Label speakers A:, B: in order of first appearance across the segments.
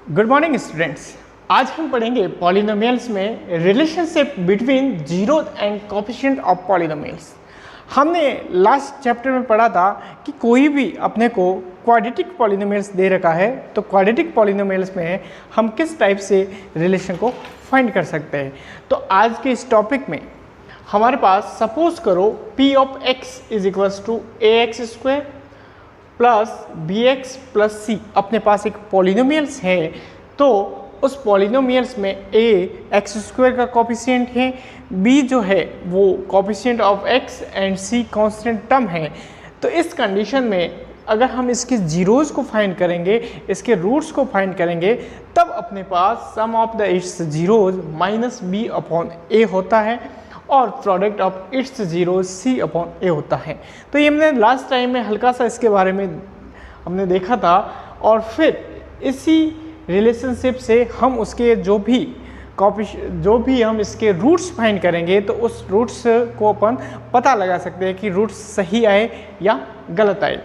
A: Good morning students. आज हम पढ़ेंगे पॉलिनोमियल्स में relationship between zero and coefficient of polynomials. हमने लास्ट चैप्टर में पढ़ा था कि कोई भी अपने को क्वाड्रेटिक पॉलिनोमियल्स दे रखा है तो क्वाड्रेटिक पॉलिनोमियल्स में हम किस टाइप से रिलेशन को फाइंड कर सकते हैं। तो आज के इस टॉपिक में हमारे पास सपोज करो p of x is equals to ax square plus B X plus C अपने पास एक पॉलिनोमियल्स है। तो उस पॉलिनोमियल्स में a एक्स स्क्वायर का कोफिशिएंट है, b जो है वो coefficient of x and c constant term है। तो इस कंडीशन में अगर हम इसके जीरोज़ को फाइंड करेंगे, इसके रूट्स को फाइंड करेंगे, तब अपने पास sum of the its zeros minus B upon A होता है और product of its zero C upon A होता है। तो ये हमने लास्ट टाइम में हल्का सा इसके बारे में हमने देखा था और फिर इसी रिलेशनशिप से हम उसके जो भी हम इसके रूट्स फाइंड करेंगे तो उस रूट्स को अपन पता लगा सकते हैं कि रूट्स सही आए या गलत आए।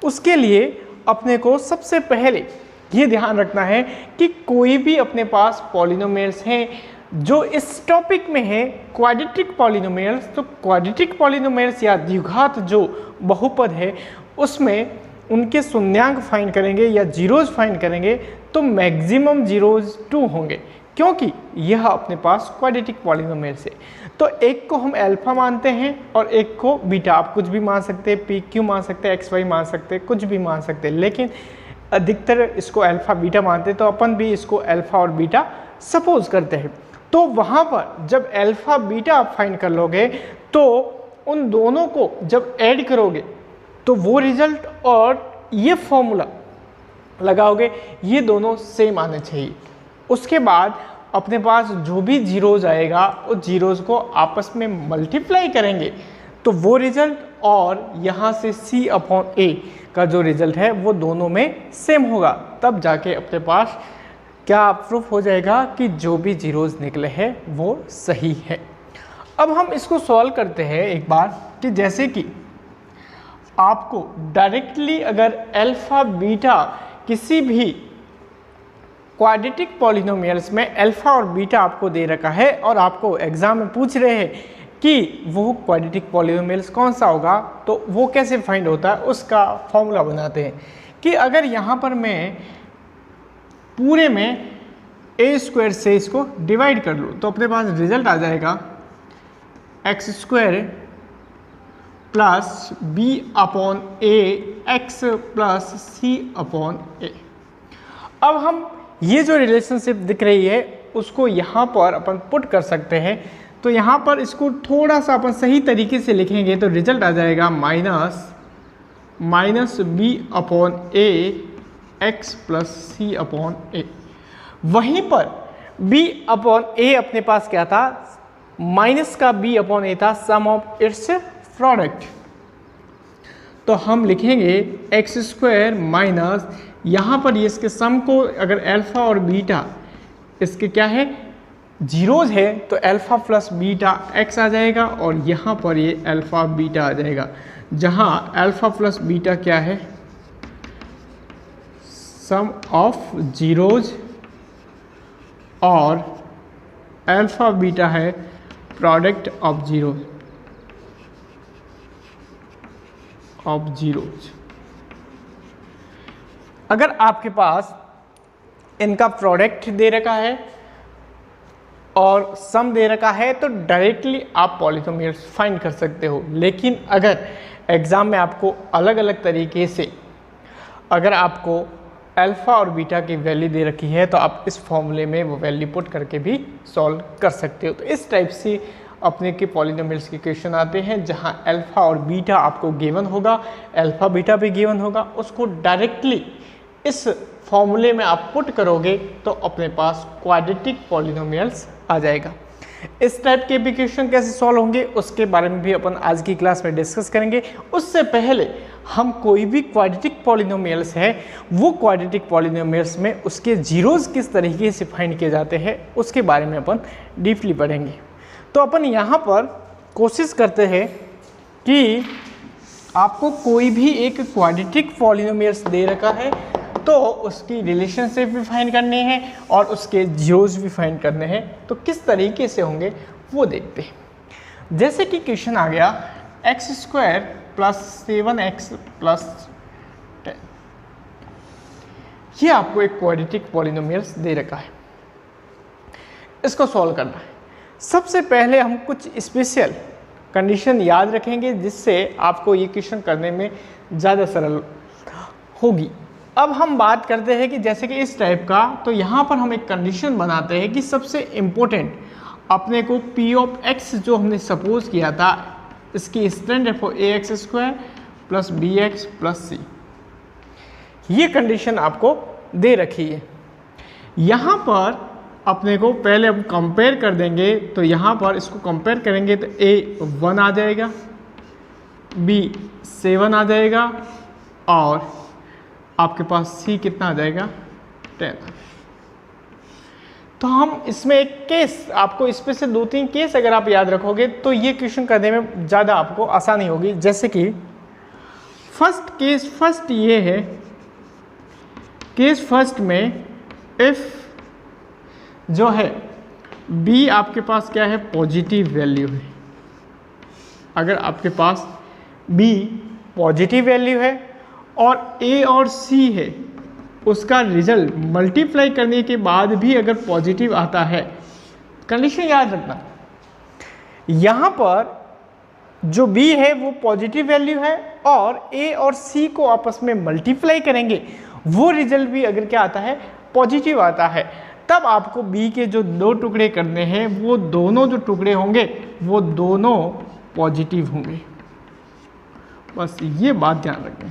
A: उसके लिए अपने को सबसे पहले ये ध्यान रखना है कि कोई भी अपने पास पॉलिनोमियल्स हैं जो इस टॉपिक में है क्वाड्रेटिक पॉलिनोमियल्स। तो क्वाड्रेटिक पॉलिनोमियल्स या द्विघात जो बहुपद है उसमें उनके शून्यांक फाइंड करेंगे या जीरोज फाइंड करेंगे तो मैक्सिमम जीरोज 2 होंगे, क्योंकि यह अपने पास क्वाड्रेटिक पॉलिनोमियल्स है। तो एक को हम अल्फा मानते हैं और एक को बीटा। आप कुछ भी मान सकते हैं, पी क्यू मान सकते हैं, एक्स वाई मान सकते हैं, कुछ भी मान सकते हैं, लेकिन अधिकतर इसको अल्फा बीटा मानते हैं। तो अपन भी इसको अल्फा और बीटा सपोज करते हैं। तो वहाँ पर जब अल्फा बीटा आप फाइंड कर लोगे तो उन दोनों को जब ऐड करोगे तो वो रिजल्ट और ये फॉर्मूला लगाओगे, ये दोनों सेम आने चाहिए। उसके बाद अपने पास जो भी जीरोज आएगा उस जीरोज को आपस में मल्टीप्लाई करेंगे तो वो रिजल्ट और यहाँ से c अपॉन a का जो रिजल्ट है वो दोनों में सेम होगा। तब जाके अपने पास क्या प्रूफ हो जाएगा कि जो भी जीरोज निकले हैं वो सही है। अब हम इसको सॉल्व करते हैं एक बार कि जैसे कि आपको डायरेक्टली अगर अल्फा बीटा किसी भी क्वाड्रेटिक पॉलिनोमियल्स में अल्फा और बीटा आपको दे रखा है और आपको एग्जाम में पूछ रहे हैं कि वो क्वाड्रेटिक पॉलिनोमियल्स कौन सा होगा, तो वो कैसे फाइंड होता है उसका फॉर्मूला बनाते हैं कि अगर यहाँ पर मैं पूरे में ए स्क्वायर से इसको डिवाइड कर लूँ तो अपने पास रिजल्ट आ जाएगा X square plus B upon A X plus C upon A. अब हम ये जो रिलेशनशिप दिख रही है उसको यहाँ पर अपन पुट कर सकते हैं। तो यहाँ पर इसको थोड़ा सा अपन सही तरीके से लिखेंगे तो रिजल्ट आ जाएगा minus B upon A X plus C upon ए। वहीं पर b अपॉन ए अपने पास क्या था, माइनस का b अपॉन ए था सम ऑफ इट्स प्रोडक्ट। तो हम लिखेंगे एक्स स्क्वायर माइनस यहाँ पर ये इसके सम को अगर अल्फा और बीटा इसके क्या है जीरोज है तो अल्फा प्लस बीटा एक्स आ जाएगा और यहाँ पर ये अल्फा बीटा आ जाएगा, जहाँ अल्फा प्लस बीटा क्या है सम ऑफ जीरोज और अल्फा बीटा है प्रोडक्ट ऑफ जीरोज। अगर आपके पास इनका प्रोडक्ट दे रखा है और सम दे रखा है तो डायरेक्टली आप पॉलिनोमियल्स फाइंड कर सकते हो। लेकिन अगर एग्जाम में आपको अलग अलग तरीके से अगर आपको अल्फा और बीटा की वैल्यू दे रखी है तो आप इस फॉर्मूले में वो वैल्यू पुट करके भी सॉल्व कर सकते हो। तो इस टाइप से अपने के पॉलिनोमियल्स के क्वेश्चन आते हैं जहां अल्फा और बीटा आपको गिवन होगा, अल्फा बीटा भी गिवन होगा, उसको डायरेक्टली इस फॉर्मूले में आप पुट करोगे तो अपने पास क्वाड्रेटिक पॉलिनोमियल्स आ जाएगा। इस टाइप के भी क्वेश्चन कैसे सॉल्व होंगे उसके बारे में भी अपन आज की क्लास में डिस्कस करेंगे। उससे पहले हम कोई भी क्वाड्रेटिक पॉलिनोमियल्स है वो क्वाड्रेटिक पॉलिनोमियल्स में उसके जीरोज किस तरीके से फाइंड किए जाते हैं उसके बारे में अपन डीपली पढ़ेंगे। तो अपन यहाँ पर कोशिश करते हैं कि आपको कोई भी एक क्वाड्रेटिक पॉलिनोमियल्स दे रखा है तो उसकी रिलेशनशिप भी फाइंड करनी है और उसके जीरोज भी फाइंड करने हैं। तो किस तरीके से होंगे वो देखते हैं। जैसे कि क्वेश्चन आ गया x² + 7x + 10, ये आपको एक क्वाड्रेटिक पॉलिनोमियल्स दे रखा है, इसको सॉल्व करना है। सबसे पहले हम कुछ स्पेशल कंडीशन याद रखेंगे जिससे आपको ये क्वेश्चन करने में ज़्यादा सरल होगी। अब हम बात करते हैं कि जैसे कि इस टाइप का, तो यहाँ पर हम एक कंडीशन बनाते हैं कि सबसे इम्पोर्टेंट अपने को p(x) जो हमने सपोज किया था, इसकी standard for ax² + bx + c, ये कंडीशन आपको दे रखी है। यहाँ पर अपने को पहले हम कंपेयर कर देंगे, तो यहाँ पर इसको कंपेयर करेंगे तो a 1 आ जाएगा, b 7 आ जाएगा और आपके पास c कितना आ जाएगा 10। तो हम इसमें एक केस, आपको इसमें से 2-3 केस अगर आप याद रखोगे तो ये क्वेश्चन करने में ज़्यादा आपको आसानी होगी। जैसे कि फर्स्ट ये है, केस फर्स्ट में इफ जो है b आपके पास क्या है पॉजिटिव वैल्यू है, अगर आपके पास b पॉजिटिव वैल्यू है और a और c है, उसका रिजल्ट मल्टीप्लाई करने के बाद भी अगर पॉजिटिव आता है, कंडीशन याद रखना, यहाँ पर जो b है वो पॉजिटिव वैल्यू है और a और c को आपस में मल्टीप्लाई करेंगे, वो रिजल्ट भी अगर क्या आता है पॉजिटिव आता है, तब आपको b के जो 2 टुकड़े करने हैं वो दोनों जो टुकड़े होंगे वो दोनों पॉजिटिव होंगे। बस ये बात ध्यान रखें।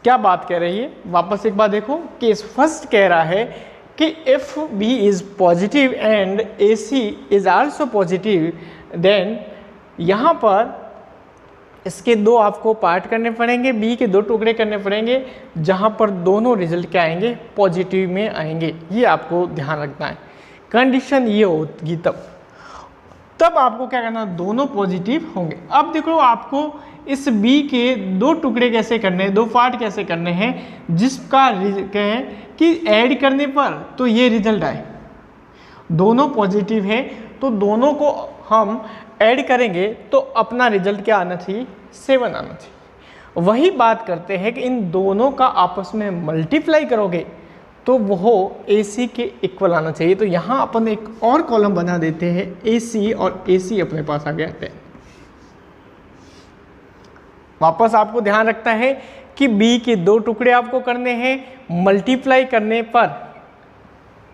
A: क्या बात कह रही है, वापस एक बार देखो। केस फर्स्ट कह रहा है कि if b is positive and ac is also positive, then यहाँ पर इसके 2 आपको पार्ट करने पड़ेंगे, b के 2 टुकड़े करने पड़ेंगे, जहाँ पर दोनों रिजल्ट क्या आएंगे पॉजिटिव में आएंगे। ये आपको ध्यान रखना है। कंडीशन ये होगी तब आपको क्या करना, दोनों पॉजिटिव होंगे। अब देखो आपको इस b के 2 टुकड़े कैसे करने हैं, 2 पार्ट कैसे करने हैं, जिसका कहें कि ऐड करने पर तो ये रिजल्ट आए, दोनों पॉजिटिव है तो दोनों को हम ऐड करेंगे तो अपना रिजल्ट क्या आना चाहिए 7 आना चाहिए। वही बात करते हैं कि इन दोनों का आपस में मल्टीप्लाई करोगे तो वो AC के इक्वल आना चाहिए। तो यहाँ अपन एक और कॉलम बना देते हैं AC, और AC अपने पास आ गया 10। वापस आपको ध्यान रखना है कि B के 2 टुकड़े आपको करने हैं, मल्टीप्लाई करने पर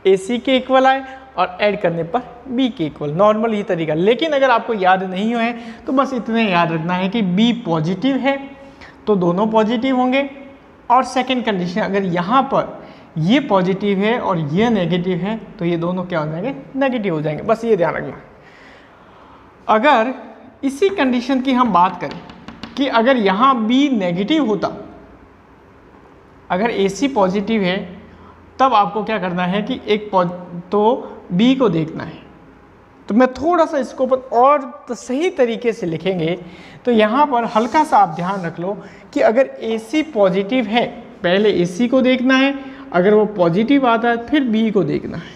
A: AC के इक्वल आए और ऐड करने पर B के इक्वल, नॉर्मल ये तरीका। लेकिन अगर आपको याद नहीं हुआ है तो बस इतने याद रखना है कि B पॉजिटिव है तो दोनों पॉजिटिव होंगे, और सेकंड कंडीशन अगर यहाँ पर ये पॉजिटिव है और ये नेगेटिव है तो ये दोनों क्या हो जाएंगे नेगेटिव हो जाएंगे। बस ये ध्यान रखना। अगर इसी कंडीशन की हम बात करें कि अगर यहाँ B नेगेटिव होता, अगर AC पॉजिटिव है, तब आपको क्या करना है कि तो B को देखना है। तो मैं थोड़ा सा इसको और तो सही तरीके से लिखेंगे तो यहाँ पर हल्का सा आप ध्यान रख लो कि अगर AC पॉजिटिव है, पहले AC को देखना है, अगर वो पॉजिटिव आता है फिर B को देखना है,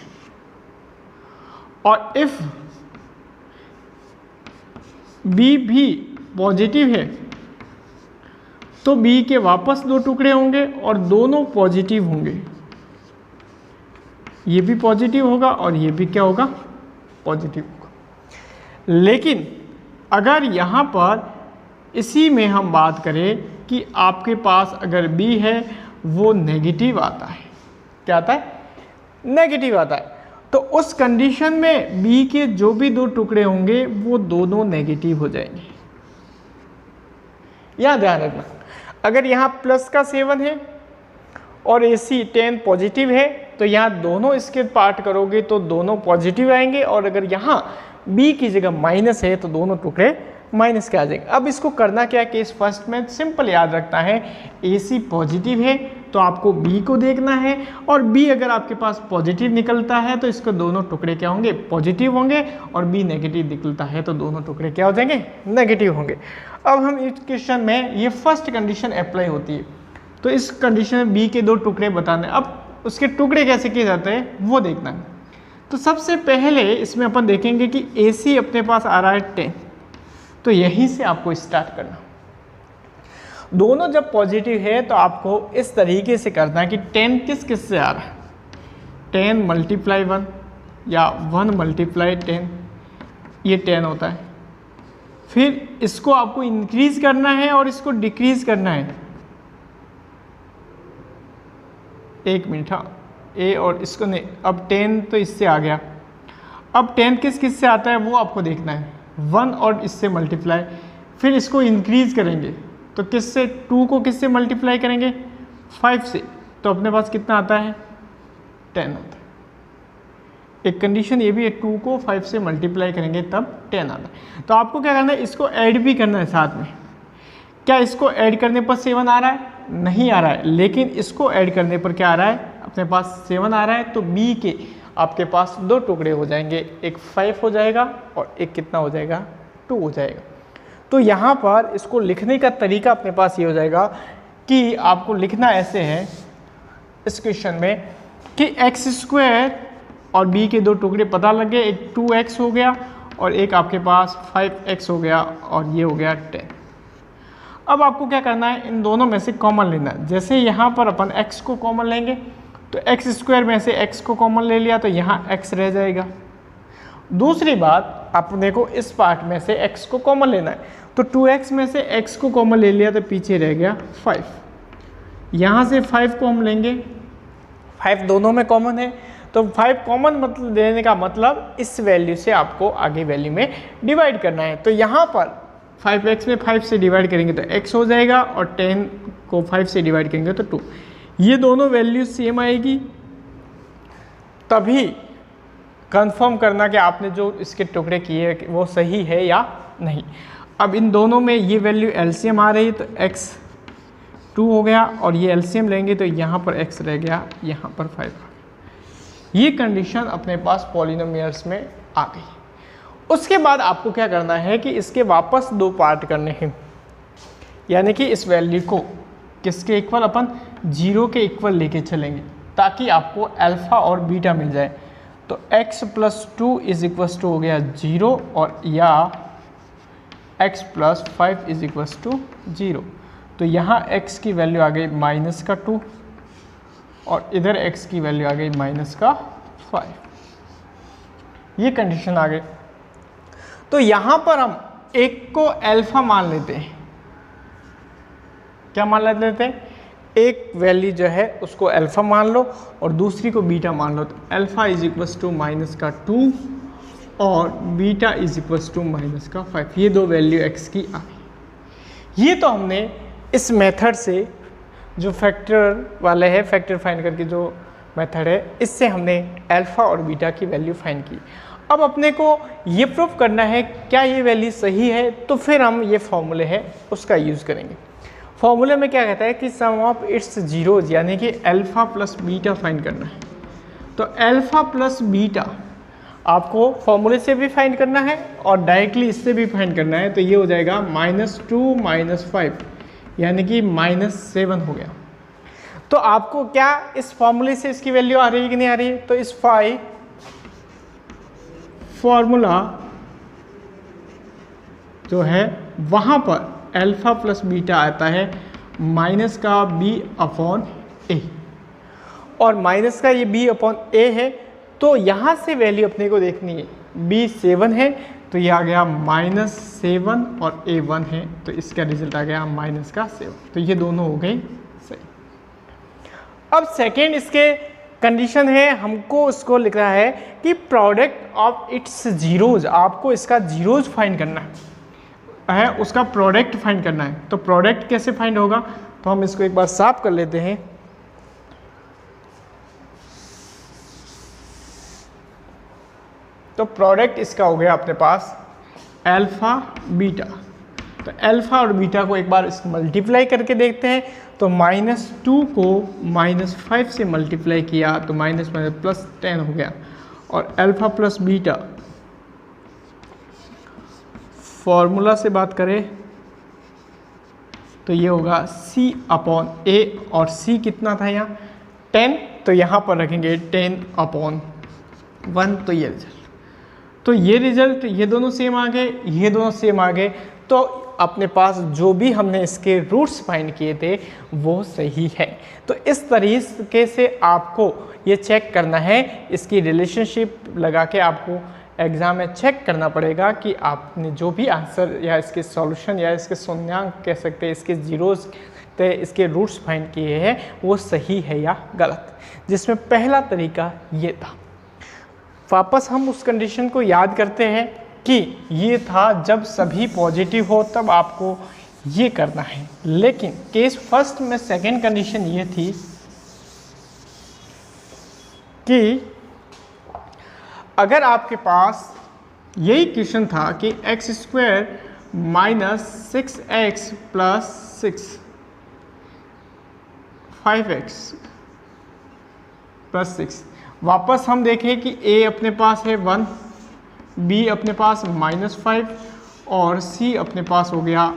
A: और इफ B भी पॉजिटिव है तो B के वापस 2 टुकड़े होंगे और दोनों पॉजिटिव होंगे, ये भी पॉजिटिव होगा और ये भी क्या होगा पॉजिटिव होगा। लेकिन अगर यहाँ पर इसी में हम बात करें कि आपके पास अगर B है वो नेगेटिव आता है, क्या आता है नेगेटिव आता है, तो उस कंडीशन में B के जो भी 2 टुकड़े होंगे वो दोनों नेगेटिव हो जाएंगे। यह ध्यान रखना। अगर यहाँ प्लस का 7 है और AC 10 पॉजिटिव है तो यहाँ दोनों इसके पार्ट करोगे तो दोनों पॉजिटिव आएंगे, और अगर यहाँ B की जगह माइनस है तो दोनों टुकड़े माइनस के आ जाएंगे। अब इसको करना क्या है, केस फर्स्ट में सिंपल याद रखना है, AC पॉजिटिव है तो आपको B को देखना है, और B अगर आपके पास पॉजिटिव निकलता है तो इसको दोनों टुकड़े क्या होंगे, पॉजिटिव होंगे, और B नेगेटिव निकलता है तो दोनों टुकड़े क्या हो जाएंगे, नेगेटिव होंगे। अब हम इस क्वेश्चन में ये फर्स्ट कंडीशन अप्लाई होती है, तो इस कंडीशन में B के 2 टुकड़े बताने, अब उसके टुकड़े कैसे किए जाते हैं वो देखना है। तो सबसे पहले इसमें अपन देखेंगे कि AC अपने पास आ रहा है 10, तो यहीं से आपको स्टार्ट करना। दोनों जब पॉजिटिव है तो आपको इस तरीके से करना है कि 10 किस किस से आ रहा है, 10 मल्टीप्लाई 1 या 1 मल्टीप्लाई 10, ये 10 होता है। फिर इसको आपको इंक्रीज करना है और इसको डिक्रीज करना है। एक मिनट, हाँ, ए और इसको नहीं, अब 10 तो इससे आ गया, अब 10 किस किस से आता है वो आपको देखना है, 1 और इससे मल्टीप्लाई, फिर इसको इंक्रीज करेंगे तो किससे, 2 को किससे मल्टीप्लाई करेंगे, 5 से, तो अपने पास कितना आता है, 10 आता है। एक कंडीशन ये भी है, 2 को 5 से मल्टीप्लाई करेंगे तब 10 आता है। तो आपको क्या करना है, इसको ऐड भी करना है साथ में। क्या इसको ऐड करने पर 7 आ रहा है, नहीं आ रहा है, लेकिन इसको ऐड करने पर क्या आ रहा है, अपने पास 7 आ रहा है, तो B के आपके पास 2 टुकड़े हो जाएंगे, एक 5 हो जाएगा और एक कितना हो जाएगा, 2 हो जाएगा। तो यहाँ पर इसको लिखने का तरीका अपने पास ये हो जाएगा कि आपको लिखना ऐसे है इस क्वेश्चन में कि x² और B के 2 टुकड़े पता लग गए, एक 2x हो गया और एक आपके पास 5x हो गया और ये हो गया 10। अब आपको क्या करना है, इन दोनों में से कॉमन लेना है। जैसे यहाँ पर अपन x को कॉमन लेंगे तो x² में से x को कॉमन ले लिया तो यहाँ x रह जाएगा। दूसरी बात, अपने को इस पार्ट में से x को कॉमन लेना है, तो 2x में से x को कॉमन ले लिया तो पीछे रह गया 5। यहाँ से 5 को हम लेंगे, 5 दोनों में कॉमन है, तो 5 कॉमन मतलब देने का मतलब इस वैल्यू से आपको आगे वैल्यू में डिवाइड करना है। तो यहाँ पर 5x में 5 से डिवाइड करेंगे तो x हो जाएगा और 10 को 5 से डिवाइड करेंगे तो 2। ये दोनों वैल्यू सेम आएगी, तभी कंफर्म करना कि आपने जो इसके टुकड़े किए वो सही है या नहीं। अब इन दोनों में ये वैल्यू एलसीएम आ रही है तो x 2 हो गया और ये एलसीएम लेंगे तो यहाँ पर x रह गया, यहाँ पर 5 आ गया। ये कंडीशन अपने पास पॉलिनोमियल्स में आ गई। उसके बाद आपको क्या करना है कि इसके वापस 2 पार्ट करने हैं, यानी कि इस वैल्यू को किसके इक्वल, अपन 0 के इक्वल लेके चलेंगे ताकि आपको अल्फ़ा और बीटा मिल जाए। तो x + 2 = हो गया 0 और या x + 5 = 0। तो यहाँ x की वैल्यू आ गई -2 और इधर x की वैल्यू आ गई -5। ये कंडीशन आ गई। तो यहाँ पर हम एक को अल्फ़ा मान लेते हैं, क्या मान लेते हैं, एक वैल्यू जो है उसको अल्फ़ा मान लो और दूसरी को बीटा मान लो। तो अल्फ़ा = -2 और बीटा = -5। ये 2 वैल्यू x की आ गई। ये तो हमने इस मेथड से जो फैक्टर वाले है, फैक्टर फाइंड करके जो मेथड है, इससे हमने अल्फ़ा और बीटा की वैल्यू फाइंड की। अब अपने को ये प्रूफ करना है क्या ये वैल्यू सही है, तो फिर हम ये फॉर्मूले है उसका यूज़ करेंगे। फॉर्मूले में क्या कहता है कि सम ऑफ इट्स जीरोज, यानी कि अल्फ़ा प्लस बीटा फाइंड करना है। तो अल्फ़ा प्लस बीटा आपको फॉर्मूले से भी फाइंड करना है और डायरेक्टली इससे भी फाइंड करना है। तो ये हो जाएगा -2 - 5 यानी कि -7 हो गया। तो आपको क्या इस फॉर्मूले से इसकी वैल्यू आ रही है कि नहीं आ रही है, तो इस फॉर्मूला जो है वहाँ पर अल्फ़ा प्लस बीटा आता है -b/a और माइनस का ये b/a है। तो यहाँ से वैल्यू अपने को देखनी है, b 7 है तो ये आ गया -7 और a 1 है तो इसका रिजल्ट आ गया -7। तो ये दोनों हो गए सही। अब सेकेंड इसके कंडीशन है, हमको इसको लिख रहा है कि प्रोडक्ट ऑफ इट्स जीरोज, आपको इसका जीरोज फाइंड करना है, उसका प्रोडक्ट फाइंड करना है। तो प्रोडक्ट कैसे फाइंड होगा, तो हम इसको एक बार साफ कर लेते हैं। तो प्रोडक्ट इसका हो गया अपने पास अल्फ़ा बीटा। तो अल्फ़ा और बीटा को एक बार मल्टीप्लाई करके देखते हैं। तो -2 को -5 से मल्टीप्लाई किया तो माइनस प्लस 10 हो गया। और अल्फ़ा प्लस बीटा फॉर्मूला से बात करें तो ये होगा C/A, और C कितना था यहाँ 10, तो यहाँ पर रखेंगे 10/1। तो ये रिजल्ट ये दोनों सेम आ गए, ये दोनों सेम आ गए। तो अपने पास जो भी हमने इसके रूट्स फाइंड किए थे वो सही है। तो इस तरीके से आपको ये चेक करना है, इसकी रिलेशनशिप लगा के आपको एग्ज़ाम में चेक करना पड़ेगा कि आपने जो भी आंसर या इसके सॉल्यूशन या इसके शून्यांक कह सकते हैं, इसके जीरोस थे, इसके रूट्स फाइंड किए हैं वो सही है या गलत। जिसमें पहला तरीका ये था। वापस हम उस कंडीशन को याद करते हैं कि ये था जब सभी पॉजिटिव हो तब आपको ये करना है। लेकिन केस फर्स्ट में सेकेंड कंडीशन ये थी कि अगर आपके पास यही क्वेश्चन था कि x² - 6x + 6 5x + 6, वापस हम देखें कि a अपने पास है 1, b अपने पास -5 और c अपने पास हो गया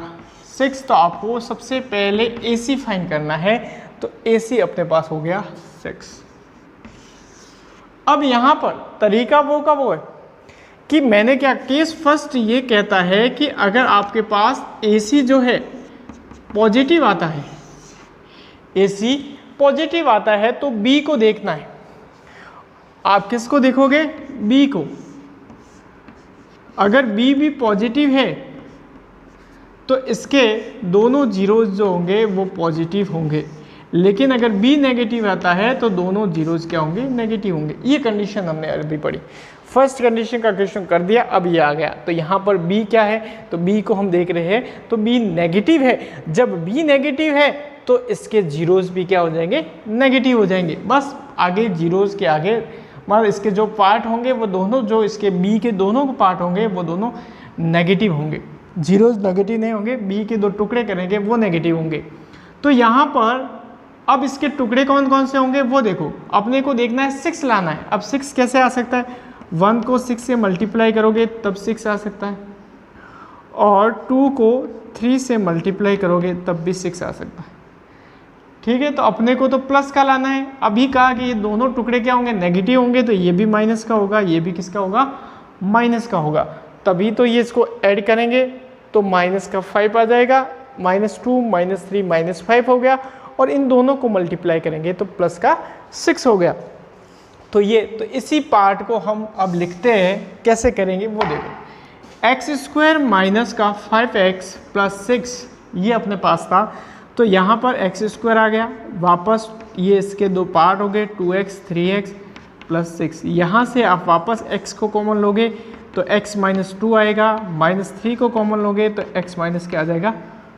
A: 6। तो आपको सबसे पहले AC फाइंड करना है। तो AC अपने पास हो गया 6। अब यहाँ पर तरीका वो का वो है कि मैंने क्या केस फर्स्ट ये कहता है कि अगर आपके पास AC जो है पॉजिटिव आता है, AC पॉजिटिव आता है तो B को देखना है। आप किसको देखोगे? B को। अगर B भी पॉजिटिव है तो इसके दोनों जीरोज जो होंगे वो पॉजिटिव होंगे, लेकिन अगर B नेगेटिव आता है तो दोनों जीरोज क्या होंगे? नेगेटिव होंगे। ये कंडीशन हमने अभी पढ़ी। फर्स्ट कंडीशन का क्वेश्चन कर दिया, अब ये आ गया। तो यहाँ पर B क्या है? तो B को हम देख रहे हैं तो B नेगेटिव है। जब B नेगेटिव है तो इसके जीरोज भी क्या हो जाएंगे? नेगेटिव हो जाएंगे। बस आगे जीरोज के आगे मतलब इसके जो पार्ट होंगे वो दोनों, जो इसके B के दोनों पार्ट होंगे वो दोनों नेगेटिव होंगे। जीरोज नेगेटिव नहीं होंगे, B के 2 टुकड़े करेंगे वो नेगेटिव होंगे। तो यहाँ पर अब इसके टुकड़े कौन कौन से होंगे वो देखो, अपने को देखना है 6 लाना है। अब 6 कैसे आ सकता है? 1 को 6 से मल्टीप्लाई करोगे तब 6 आ सकता है, और 2 को 3 से मल्टीप्लाई करोगे तब भी 6 आ सकता है। ठीक है, तो अपने को तो प्लस का लाना है। अभी कहा कि ये दोनों टुकड़े क्या होंगे? नेगेटिव होंगे, तो ये भी माइनस का होगा, ये भी किसका होगा? माइनस का होगा। तभी तो ये इसको ऐड करेंगे तो -5 आ जाएगा, -2 -3 -5 हो गया, और इन दोनों को मल्टीप्लाई करेंगे तो +6 हो गया। तो इसी पार्ट को हम अब लिखते हैं, कैसे करेंगे वो देखो। x² - 5x + 6 ये अपने पास था, तो यहाँ पर x² आ गया, वापस ये इसके 2 पार्ट हो गए 2x 3x + 6। यहाँ से आप वापस x को कॉमन लोगे तो x - 2 आएगा, -3 को कॉमन लोगे तो x - क्या आ जाएगा?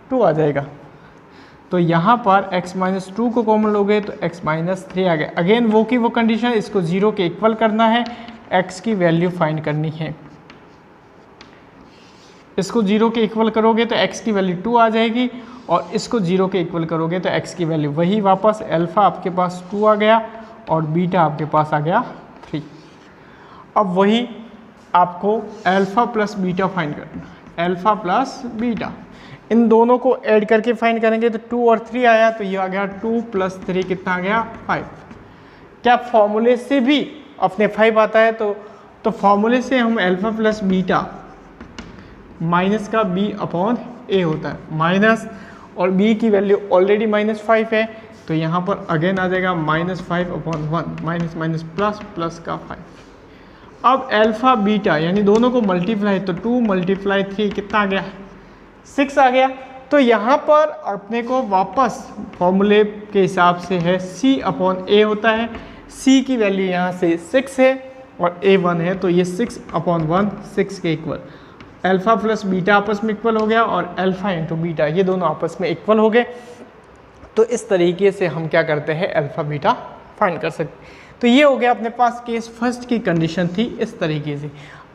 A: 2 आ जाएगा। तो यहाँ पर x - 2 को कॉमन लोगे तो x - 3 आ गया। अगेन वो की वो कंडीशन, इसको 0 के इक्वल करना है, x की वैल्यू फाइंड करनी है। इसको 0 के इक्वल करोगे तो x की वैल्यू 2 आ जाएगी, और इसको 0 के इक्वल करोगे तो x की वैल्यू वही वापस अल्फ़ा आपके पास 2 आ गया, और बीटा आपके पास आ गया 3। अब वही आपको अल्फ़ा प्लस बीटा फाइंड करना है। अल्फ़ा प्लस बीटा इन दोनों को ऐड करके फाइंड करेंगे तो 2 और 3 आया, तो ये आ गया 2 + 3 कितना आ गया? 5। क्या फॉर्मूले से भी अपने 5 आता है? तो फॉर्मूले से हम अल्फ़ा प्लस बीटा माइनस का B/A होता है, माइनस, और B की वैल्यू ऑलरेडी -5 है, तो यहाँ पर अगेन आ जाएगा -5/1, माइनस माइनस प्लस, प्लस का 5। अब अल्फ़ा बीटा यानी दोनों को मल्टीप्लाई, तो 2 × 3 कितना आ गया? 6 आ गया। तो यहाँ पर अपने को वापस फॉर्मूले के हिसाब से है C/A होता है। C की वैल्यू यहाँ से 6 है और A 1 है, तो ये 6/1 6 के इक्वल। अल्फ़ा प्लस बीटा आपस में इक्वल हो गया, और अल्फ़ा इंटू बीटा ये दोनों आपस में इक्वल हो गए। तो इस तरीके से हम क्या करते हैं? अल्फ़ा बीटा फाइंड कर सकते। तो ये हो गया अपने पास केस फर्स्ट की कंडीशन थी इस तरीके से।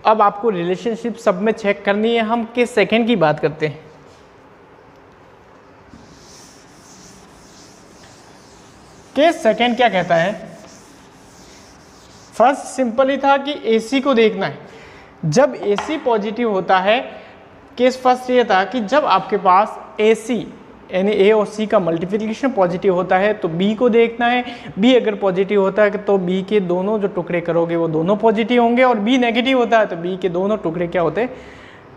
A: अब आपको रिलेशनशिप सब में चेक करनी है। हम केस सेकंड की बात करते हैं। केस सेकंड क्या कहता है? फर्स्ट सिंपल ही था कि AC को देखना है। जब AC पॉजिटिव होता है, केस फर्स्ट ये था कि जब आपके पास AC यानी A और C का मल्टीप्लिकेशन पॉजिटिव होता है तो B को देखना है। B अगर पॉजिटिव होता है तो B के दोनों जो टुकड़े करोगे वो दोनों पॉजिटिव होंगे, और B नेगेटिव होता है तो B के दोनों टुकड़े क्या होते हैं?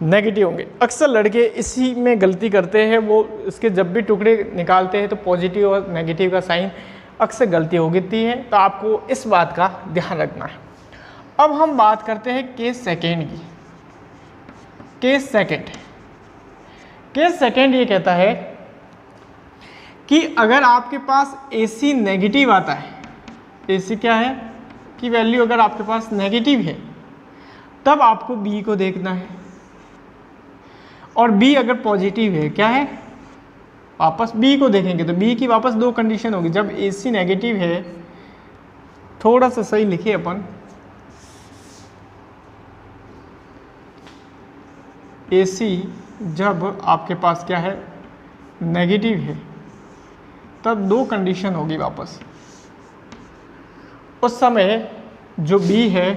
A: नेगेटिव होंगे। अक्सर लड़के इसी में गलती करते हैं, वो इसके जब भी टुकड़े निकालते हैं तो पॉजिटिव और नेगेटिव का साइन अक्सर गलती हो गई है, तो आपको इस बात का ध्यान रखना है। अब हम बात करते हैं केस सेकेंड की। केस सेकेंड ये कहता है कि अगर आपके पास AC नेगेटिव आता है, AC क्या है कि वैल्यू अगर आपके पास नेगेटिव है, तब आपको B को देखना है, और B अगर पॉजिटिव है, क्या है, वापस B को देखेंगे तो B की वापस दो कंडीशन होगी। जब AC नेगेटिव है, थोड़ा सा सही लिखिए अपन, AC जब आपके पास क्या है, नेगेटिव है, तब दो कंडीशन होगी वापस। उस समय जो B है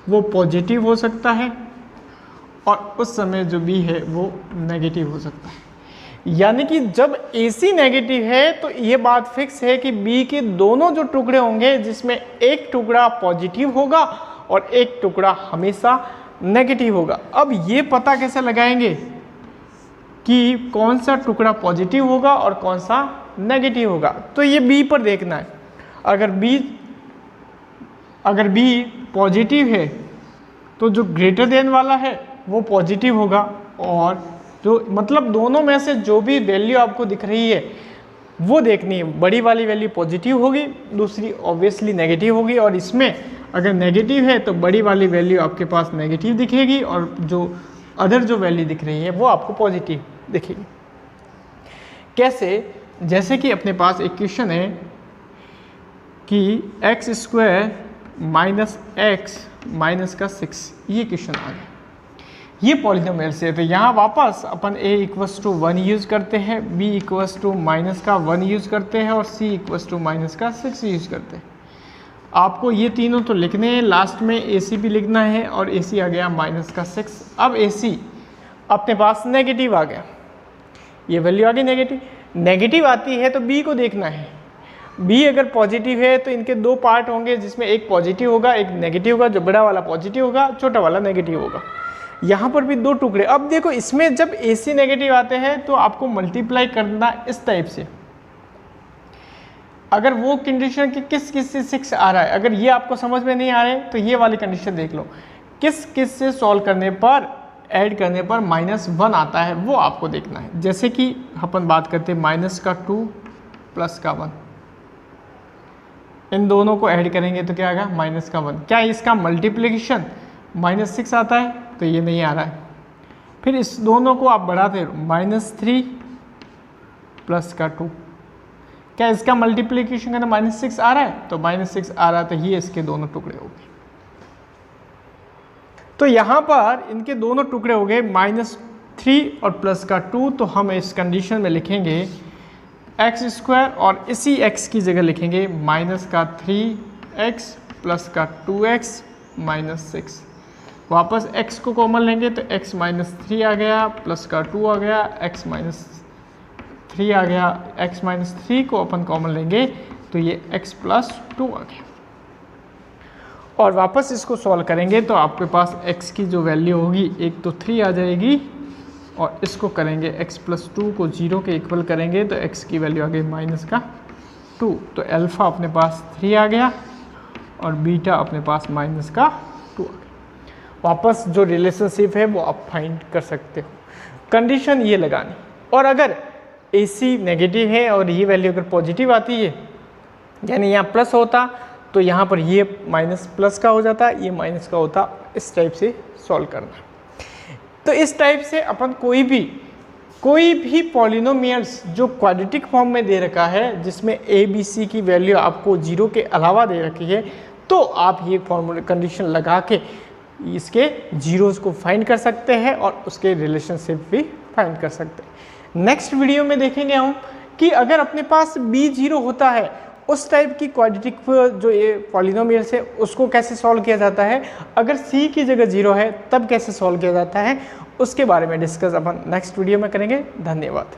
A: वो पॉजिटिव हो सकता है, और उस समय जो B है वो नेगेटिव हो सकता है। यानी कि जब AC नेगेटिव है तो ये बात फिक्स है कि B के दोनों जो टुकड़े होंगे, जिसमें एक टुकड़ा पॉजिटिव होगा और एक टुकड़ा हमेशा नेगेटिव होगा। अब ये पता कैसे लगाएंगे कि कौन सा टुकड़ा पॉजिटिव होगा और कौन सा नेगेटिव होगा? तो ये B पर देखना है। अगर B पॉजिटिव है तो जो ग्रेटर देन वाला है वो पॉजिटिव होगा, और जो मतलब दोनों में से जो भी वैल्यू आपको दिख रही है वो देखनी है। बड़ी वाली वैल्यू पॉजिटिव होगी, दूसरी ऑब्वियसली नेगेटिव होगी, और इसमें अगर नेगेटिव है तो बड़ी वाली वैल्यू आपके पास नेगेटिव दिखेगी, और जो अदर जो वैल्यू दिख रही है वो आपको पॉजिटिव दिखेगी। कैसे? जैसे कि अपने पास एक क्वेश्चन है कि x² माइनस x माइनस का 6, ये क्वेश्चन आ गया। ये पॉलिनोमियल से है, तो यहाँ वापस अपन a इक्वस टू 1 यूज़ करते हैं, b इक्वस टू माइनस का 1 यूज़ करते हैं, और c इक्वस टू माइनस का 6 यूज़ करते हैं। आपको ये तीनों तो लिखने हैं, लास्ट में AC भी लिखना है, और AC आ गया माइनस का 6। अब AC अपने पास नेगेटिव आ गया, ये वैल्यू आ गई नेगेटिव। नेगेटिव आती है तो B को देखना है। B अगर पॉजिटिव है तो इनके दो पार्ट होंगे, जिसमें एक पॉजिटिव होगा एक नेगेटिव होगा। जो बड़ा वाला पॉजिटिव होगा, छोटा वाला नेगेटिव होगा। यहाँ पर भी दो टुकड़े। अब देखो इसमें जब AC नेगेटिव आते हैं तो आपको मल्टीप्लाई करना इस टाइप से। अगर वो कंडीशन कि किस किस से 6 आ रहा है, अगर ये आपको समझ में नहीं आ रहे तो ये वाली कंडीशन देख लो। किस किस से सॉल्व करने पर, ऐड करने पर -1 आता है, वो आपको देखना है। जैसे कि अपन बात करते हैं -2 प्लस का 1, इन दोनों को ऐड करेंगे तो क्या आएगा? -1। क्या इसका मल्टीप्लिकेशन -6 आता है? तो ये नहीं आ रहा है। फिर इस दोनों को आप बढ़ाते हो, -3 प्लस का 2, क्या इसका मल्टीप्लिकेशन करना -6 आ रहा है? तो -6 आ रहा है, तो ये इसके दोनों टुकड़े हो गए। तो यहाँ पर इनके दोनों टुकड़े हो गए -3 और प्लस का 2। तो हम इस कंडीशन में लिखेंगे x² और इसी x की जगह लिखेंगे -3x प्लस का 2x माइनस 6। वापस x को कॉमन लेंगे तो x -3 आ गया, प्लस का 2 आ गया, x -3 आ गया। x -3 को अपन कॉमन लेंगे तो ये x + 2 आ गया। और वापस इसको सॉल्व करेंगे तो आपके पास x की जो वैल्यू होगी, एक तो 3 आ जाएगी, और इसको करेंगे x + 2 को 0 के इक्वल करेंगे तो x की वैल्यू आ गई -2। तो अल्फ़ा अपने पास 3 आ गया, और बीटा अपने पास -2 आ गया। वापस जो रिलेशनशिप है वो आप फाइंड कर सकते हो। कंडीशन ये लगानी, और अगर AC नेगेटिव है और ये वैल्यू अगर पॉजिटिव आती है, यानी यहाँ प्लस होता तो यहाँ पर ये माइनस प्लस का हो जाता, ये माइनस का होता। इस टाइप से सॉल्व करना। तो इस टाइप से अपन कोई भी पॉलिनोमियल्स जो क्वाड्रेटिक फॉर्म में दे रखा है, जिसमें ABC की वैल्यू आपको 0 के अलावा दे रखी है, तो आप ये फॉर्मूला कंडीशन लगा के इसके जीरोज़ को फाइंड कर सकते हैं और उसके रिलेशनशिप भी फाइंड कर सकते हैं। नेक्स्ट वीडियो में देखेंगे हम कि अगर अपने पास b जीरो होता है उस टाइप की क्वाड्रेटिक जो ये पॉलिनोमियल्स है उसको कैसे सॉल्व किया जाता है, अगर c की जगह जीरो है तब कैसे सॉल्व किया जाता है, उसके बारे में डिस्कस अपन नेक्स्ट वीडियो में करेंगे। धन्यवाद।